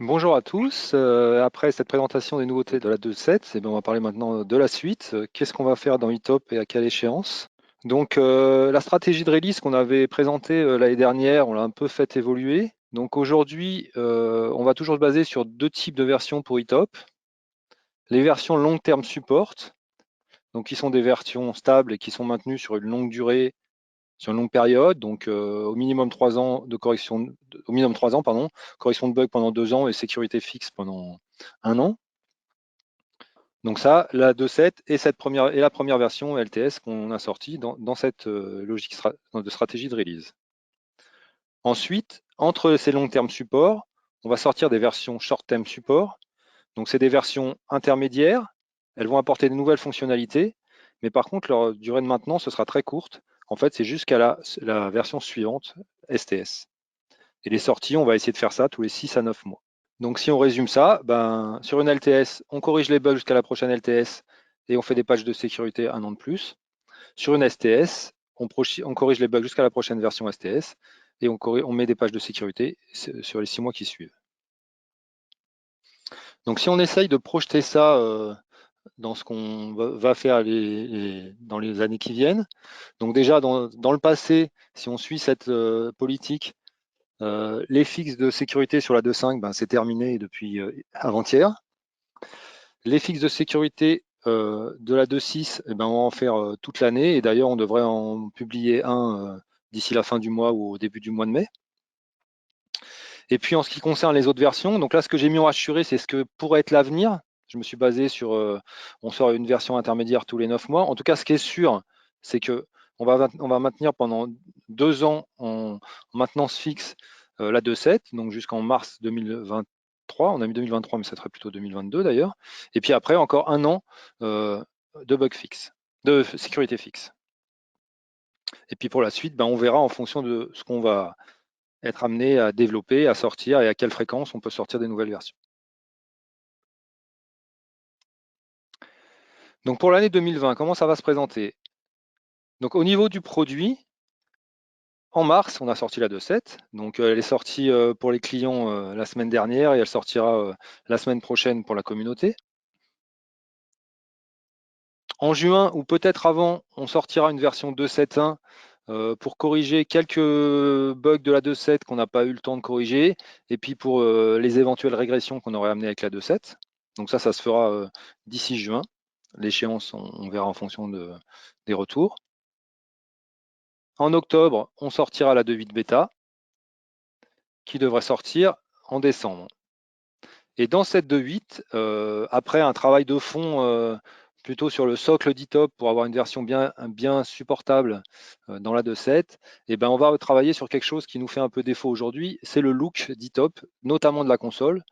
Bonjour à tous. Après cette présentation des nouveautés de la 2.7, on va parler maintenant de la suite. Qu'est-ce qu'on va faire dans eTop et à quelle échéance? Donc, la stratégie de release qu'on avait présentée l'année dernière, on l'a un peu fait évoluer. Donc aujourd'hui, on va toujours se baser sur deux types de versions pour eTop. Les versions long term support, donc qui sont des versions stables et qui sont maintenues sur une longue durée, sur une longue période, donc au minimum 3 ans de correction, au minimum 3 ans, pardon, correction de bugs pendant 2 ans et sécurité fixe pendant 1 an. Donc ça, la 2.7 et la première version LTS qu'on a sortie dans cette logique de stratégie de release. Ensuite, entre ces long term support, on va sortir des versions short term support. Donc c'est des versions intermédiaires, elles vont apporter de nouvelles fonctionnalités, mais par contre leur durée de maintenance ce sera très courte. En fait, c'est jusqu'à la version suivante, STS. Et les sorties, on va essayer de faire ça tous les 6 à 9 mois. Donc si on résume ça, sur une LTS, on corrige les bugs jusqu'à la prochaine LTS et on fait des patchs de sécurité 1 an de plus. Sur une STS, on corrige les bugs jusqu'à la prochaine version STS et on met des patchs de sécurité sur les 6 mois qui suivent. Donc si on essaye de projeter ça dans ce qu'on va faire dans les années qui viennent, donc déjà dans le passé, si on suit cette politique, les fixes de sécurité sur la 2.5, c'est terminé depuis avant-hier. Les fixes de sécurité de la 2.6, on va en faire toute l'année. Et d'ailleurs, on devrait en publier un d'ici la fin du mois ou au début du mois de mai. Et puis, en ce qui concerne les autres versions, donc là, ce que j'ai mis en rassuré, c'est ce que pourrait être l'avenir. Je me suis basé sur, on sort une version intermédiaire tous les 9 mois. En tout cas, ce qui est sûr, c'est que on va maintenir pendant 2 ans en maintenance fixe la 2.7, donc jusqu'en mars 2023. On a mis 2023, mais ça serait plutôt 2022 d'ailleurs. Et puis après, encore 1 an de bug fixe, de sécurité fixe. Et puis pour la suite, on verra en fonction de ce qu'on va être amené à développer, à sortir et à quelle fréquence on peut sortir des nouvelles versions. Donc pour l'année 2020, comment ça va se présenter? Donc au niveau du produit, en mars, on a sorti la 2.7. Donc elle est sortie pour les clients la semaine dernière et elle sortira la semaine prochaine pour la communauté. En juin, ou peut-être avant, on sortira une version 2.7.1 pour corriger quelques bugs de la 2.7 qu'on n'a pas eu le temps de corriger, et puis pour les éventuelles régressions qu'on aurait amenées avec la 2.7. Donc ça se fera d'ici juin. L'échéance, on verra en fonction des retours. En octobre, on sortira la 2.8 bêta, qui devrait sortir en décembre. Et dans cette 2.8, après un travail de fond plutôt sur le socle d'eTop pour avoir une version bien supportable dans la 2.7, on va travailler sur quelque chose qui nous fait un peu défaut aujourd'hui, c'est le look d'eTop, notamment de la console,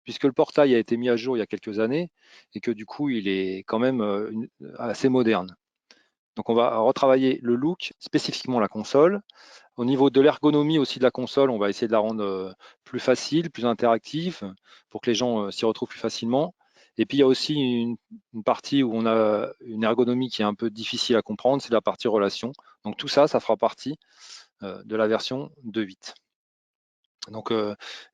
puisque le portail a été mis à jour il y a quelques années et que du coup, il est quand même assez moderne. Donc on va retravailler le look, spécifiquement la console. Au niveau de l'ergonomie aussi de la console, on va essayer de la rendre plus facile, plus interactive, pour que les gens s'y retrouvent plus facilement. Et puis il y a aussi une partie où on a une ergonomie qui est un peu difficile à comprendre, c'est la partie relation. Donc tout ça, ça fera partie de la version 2.8. Donc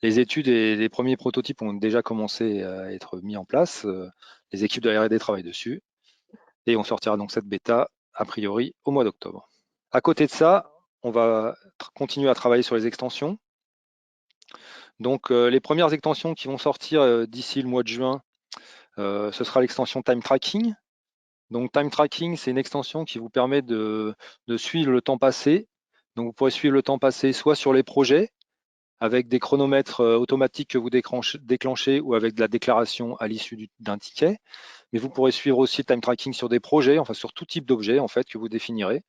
les études et les premiers prototypes ont déjà commencé à être mis en place. Les équipes de la R&D travaillent dessus. Et on sortira donc cette bêta, a priori, au mois d'octobre. À côté de ça, on va continuer à travailler sur les extensions. Donc les premières extensions qui vont sortir d'ici le mois de juin, ce sera l'extension Time Tracking. Donc Time Tracking, c'est une extension qui vous permet de suivre le temps passé. Donc vous pourrez suivre le temps passé soit sur les projets, avec des chronomètres automatiques que vous déclenchez ou avec de la déclaration à l'issue d'un ticket. Mais vous pourrez suivre aussi le time tracking sur des projets, enfin sur tout type d'objet en fait que vous définirez.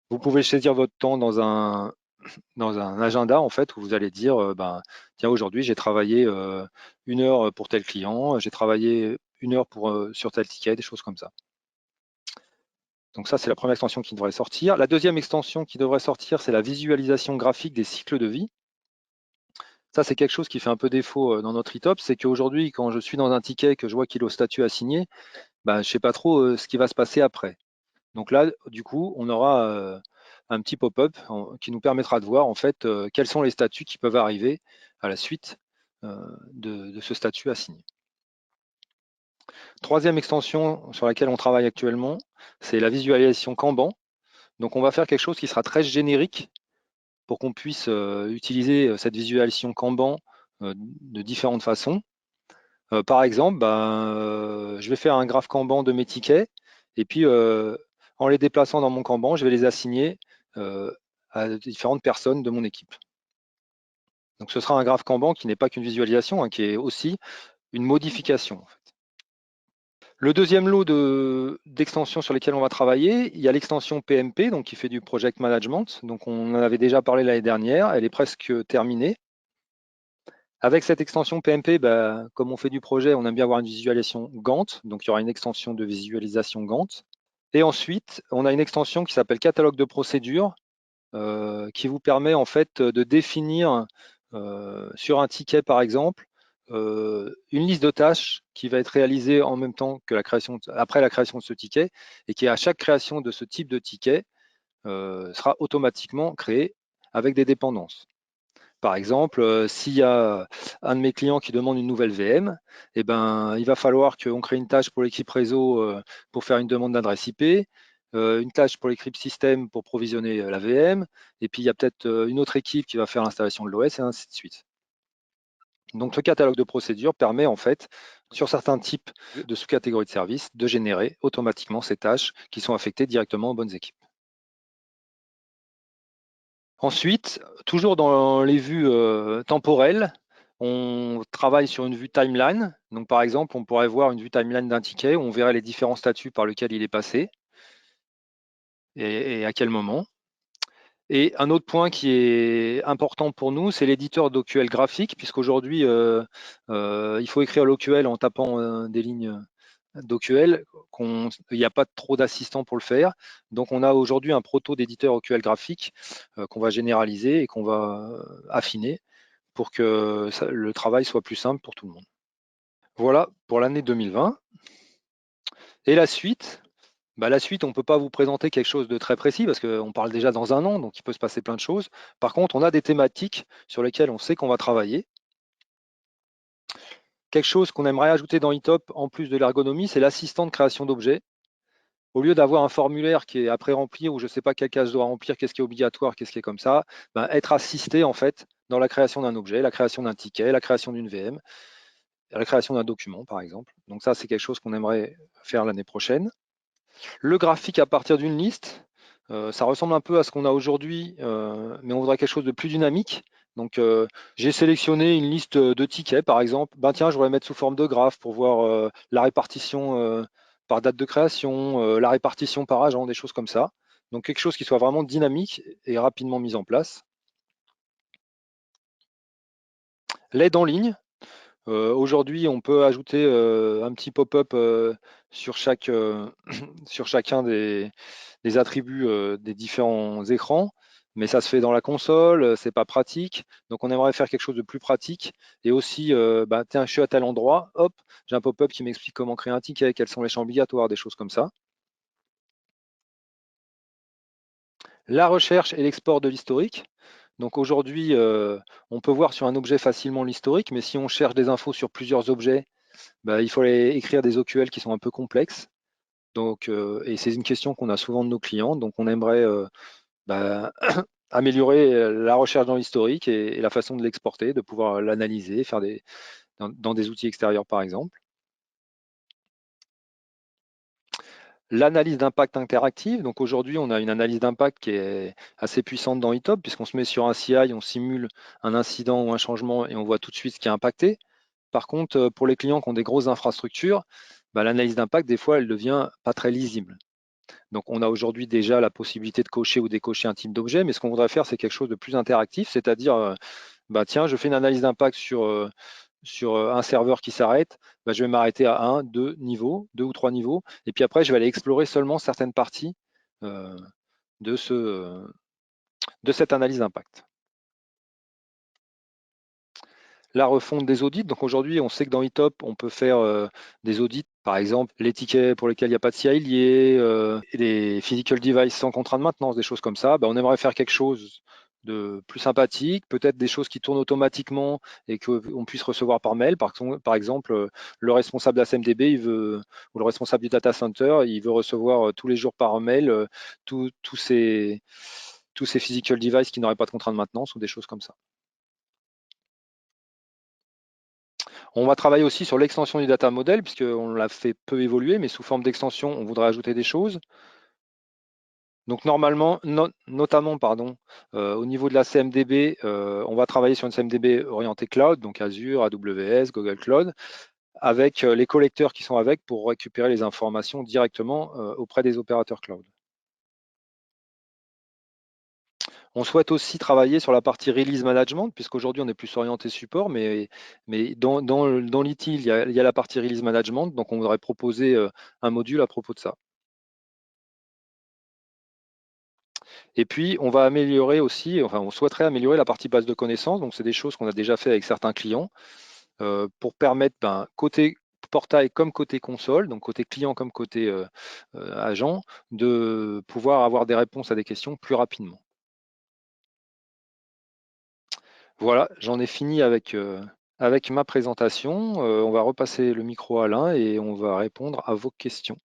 Vous pouvez saisir votre temps dans un agenda en fait où vous allez dire tiens, aujourd'hui j'ai travaillé 1 heure pour tel client, j'ai travaillé 1 heure sur tel ticket, des choses comme ça. Donc ça, c'est la première extension qui devrait sortir. La deuxième extension qui devrait sortir, c'est la visualisation graphique des cycles de vie. Ça, c'est quelque chose qui fait un peu défaut dans notre eTop, c'est qu'aujourd'hui, quand je suis dans un ticket, que je vois qu'il est au statut assigné, je ne sais pas trop ce qui va se passer après. Donc là, du coup, on aura un petit pop-up qui nous permettra de voir en fait quels sont les statuts qui peuvent arriver à la suite de ce statut assigné. Troisième extension sur laquelle on travaille actuellement, c'est la visualisation Kanban. Donc on va faire quelque chose qui sera très générique pour qu'on puisse utiliser cette visualisation Kanban de différentes façons. Par exemple, je vais faire un graphe Kanban de mes tickets et puis en les déplaçant dans mon Kanban, je vais les assigner à différentes personnes de mon équipe. Donc ce sera un graphe Kanban qui n'est pas qu'une visualisation, hein, qui est aussi une modification. En fait. Le deuxième lot d'extensions sur lesquelles on va travailler, il y a l'extension PMP, donc qui fait du project management. Donc on en avait déjà parlé l'année dernière, elle est presque terminée. Avec cette extension PMP, comme on fait du projet, on aime bien avoir une visualisation Gantt, donc il y aura une extension de visualisation Gantt. Et ensuite, on a une extension qui s'appelle catalogue de procédures, qui vous permet en fait de définir sur un ticket par exemple une liste de tâches qui va être réalisée en même temps que après la création de ce ticket et qui à chaque création de ce type de ticket sera automatiquement créée avec des dépendances. Par exemple, s'il y a un de mes clients qui demande une nouvelle VM, il va falloir qu'on crée une tâche pour l'équipe réseau pour faire une demande d'adresse IP, une tâche pour l'équipe système pour provisionner la VM, et puis il y a peut-être une autre équipe qui va faire l'installation de l'OS, et ainsi de suite. Donc le catalogue de procédures permet en fait, sur certains types de sous-catégories de services, de générer automatiquement ces tâches qui sont affectées directement aux bonnes équipes. Ensuite, toujours dans les vues temporelles, on travaille sur une vue timeline. Donc, par exemple, on pourrait voir une vue timeline d'un ticket où on verrait les différents statuts par lesquels il est passé et à quel moment. Et un autre point qui est important pour nous, c'est l'éditeur d'OQL graphique, puisqu'aujourd'hui, il faut écrire l'OQL en tapant des lignes d'OQL, il n'y a pas trop d'assistants pour le faire. Donc on a aujourd'hui un proto d'éditeur OQL graphique qu'on va généraliser et qu'on va affiner pour que le travail soit plus simple pour tout le monde. Voilà pour l'année 2020. Et la suite, la suite, on ne peut pas vous présenter quelque chose de très précis parce qu'on parle déjà dans un an, donc il peut se passer plein de choses. Par contre, on a des thématiques sur lesquelles on sait qu'on va travailler. Quelque chose qu'on aimerait ajouter dans eTop, en plus de l'ergonomie, c'est l'assistant de création d'objets. Au lieu d'avoir un formulaire qui est à pré-remplir où je ne sais pas quelle case je dois remplir, qu'est-ce qui est obligatoire, qu'est-ce qui est comme ça, être assisté en fait dans la création d'un objet, la création d'un ticket, la création d'une VM, la création d'un document par exemple. Donc ça, c'est quelque chose qu'on aimerait faire l'année prochaine. Le graphique à partir d'une liste, ça ressemble un peu à ce qu'on a aujourd'hui, mais on voudrait quelque chose de plus dynamique. Donc j'ai sélectionné une liste de tickets par exemple. Tiens, je voudrais mettre sous forme de graphe pour voir la répartition par date de création, la répartition par agent, des choses comme ça. Donc quelque chose qui soit vraiment dynamique et rapidement mis en place. L'aide en ligne. Aujourd'hui, on peut ajouter un petit pop-up sur chacun des attributs des différents écrans, mais ça se fait dans la console, c'est pas pratique. Donc on aimerait faire quelque chose de plus pratique. Et aussi, tiens, je suis à tel endroit, hop, j'ai un pop-up qui m'explique comment créer un ticket, quels sont les champs obligatoires, des choses comme ça. La recherche et l'export de l'historique. Donc aujourd'hui, on peut voir sur un objet facilement l'historique, mais si on cherche des infos sur plusieurs objets, il faut écrire des OQL qui sont un peu complexes. Donc, et c'est une question qu'on a souvent de nos clients. Donc on aimerait améliorer la recherche dans l'historique et la façon de l'exporter, de pouvoir l'analyser, faire dans des outils extérieurs par exemple. L'analyse d'impact interactive. Donc aujourd'hui, on a une analyse d'impact qui est assez puissante dans eTop, puisqu'on se met sur un CI, on simule un incident ou un changement et on voit tout de suite ce qui est impacté. Par contre, pour les clients qui ont des grosses infrastructures, l'analyse d'impact, des fois, elle devient pas très lisible. Donc on a aujourd'hui déjà la possibilité de cocher ou décocher un type d'objet, mais ce qu'on voudrait faire, c'est quelque chose de plus interactif, c'est-à-dire, tiens, je fais une analyse d'impact sur un serveur qui s'arrête, je vais m'arrêter à 1, 2 niveaux, 2 ou 3 niveaux, et puis après, je vais aller explorer seulement certaines parties de cette analyse d'impact. La refonte des audits. Donc aujourd'hui, on sait que dans eTop, on peut faire des audits, par exemple, les tickets pour lesquels il n'y a pas de CI lié, les physical devices sans contrat de maintenance, des choses comme ça. On aimerait faire quelque chose plus sympathique, peut-être des choses qui tournent automatiquement et qu'on puisse recevoir par mail. Par exemple, le responsable de la CMDB, ou le responsable du data center, il veut recevoir tous les jours par mail tous ces physical devices qui n'auraient pas de contrat de maintenance ou des choses comme ça. On va travailler aussi sur l'extension du data model, puisqu'on l'a fait peu évoluer, mais sous forme d'extension, on voudrait ajouter des choses. Donc normalement, notamment au niveau de la CMDB, on va travailler sur une CMDB orientée cloud, donc Azure, AWS, Google Cloud, avec les collecteurs qui sont avec pour récupérer les informations directement auprès des opérateurs cloud. On souhaite aussi travailler sur la partie release management, puisqu'aujourd'hui on est plus orienté support, mais dans l'ITIL, il y a la partie release management, donc on voudrait proposer un module à propos de ça. Et puis, on va améliorer aussi, enfin, on souhaiterait améliorer la partie base de connaissances. Donc, c'est des choses qu'on a déjà fait avec certains clients pour permettre, côté portail comme côté console, donc côté client comme côté agent, de pouvoir avoir des réponses à des questions plus rapidement. Voilà, j'en ai fini avec ma présentation. On va repasser le micro à Alain et on va répondre à vos questions.